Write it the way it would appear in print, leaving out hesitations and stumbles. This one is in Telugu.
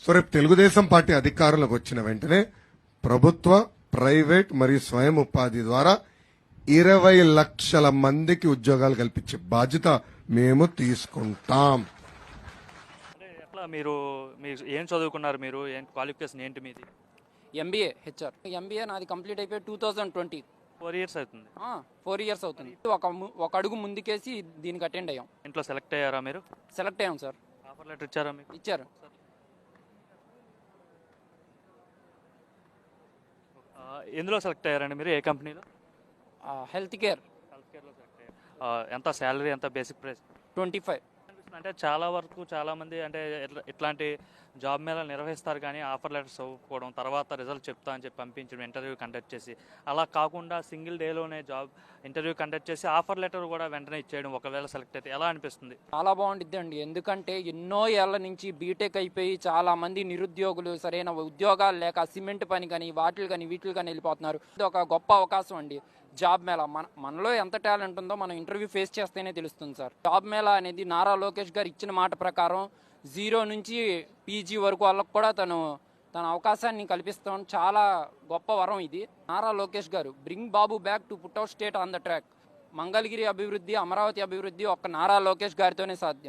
సో రేపు తెలుగుదేశం పార్టీ అధికారంలోకి వచ్చిన వెంటనే ప్రభుత్వ, ప్రైవేట్ మరియు స్వయం ఉపాధి ద్వారా 20 లక్షల మందికి ఉద్యోగాలు కల్పించే బాధ్యత మేము తీసుకుంటాం. అంటే ఎట్లా మీరు ఏం చదువుకున్నారు? మీరు ఏం క్వాలిఫికేషన్ ఏంటి మీది? MBA HR. ఎంబీఏ నాది కంప్లీట్ అయిపోయి 2020. 4 ఇయర్స్ అవుతుంది. 4 ఇయర్స్ అవుతుంది. ఒక అడుగు ముందుకేసి దీనికి అటెండ్ అయ్యాం. ఇంట్లో సెలెక్ట్ అయ్యారా మీరు? సెలెక్ట్ అయ్యాం సార్. ఆఫర్ లెటర్ ఇచ్చారా మీకు? ఇచ్చారు. ఎందులో సెలెక్ట్ అయ్యారండి మీరు? ఏ కంపెనీలో? Health care. హెల్త్ కేర్లో సెలెక్ట్ అయ్యారు. ఎంత శాలరీ, ఎంత బేసిక్ ప్రైస్? 25. అంటే చాలా వరకు చాలా మంది అంటే ఇట్లాంటి జాబ్ మేళాలు నిర్వహిస్తారు, కానీ ఆఫర్ లెటర్స్ చదువుకోవడం, తర్వాత రిజల్ట్ చెప్తా అని చెప్పి పంపించడం, ఇంటర్వ్యూ కండక్ట్ చేసి, అలా కాకుండా సింగిల్ డేలోనే జాబ్ ఇంటర్వ్యూ కండక్ట్ చేసి ఆఫర్ లెటర్ కూడా వెంటనే ఇచ్చేయడం, ఒకవేళ సెలెక్ట్ అయితే ఎలా అనిపిస్తుంది? చాలా బాగుంటుంది అండి. ఎందుకంటే ఎన్నో ఏళ్ల నుంచి బీటెక్ అయిపోయి చాలా మంది నిరుద్యోగులు సరైన ఉద్యోగాలు లేక సిమెంట్ పని కానీ వీటికి కానీ వెళ్ళిపోతున్నారు. ఇది ఒక గొప్ప అవకాశం అండి. జాబ్ మేళా మనలో ఎంత టాలెంట్ ఉందో మనం ఇంటర్వ్యూ ఫేస్ చేస్తేనే తెలుస్తుంది సార్. జాబ్ మేళా అనేది నారా లోకేష్ గారు ఇచ్చిన మాట ప్రకారం 0 నుంచి పీజీ వరకు వాళ్ళకు కూడా తన అవకాశాన్ని కల్పిస్తాం. చాలా గొప్ప వరం ఇది. నారా లోకేష్ గారు bring Babu back to put out state on the track. Mangalagiri అభివృద్ధి, అమరావతి అభివృద్ధి ఒక్క నారా లోకేష్ గారితోనే సాధ్యం.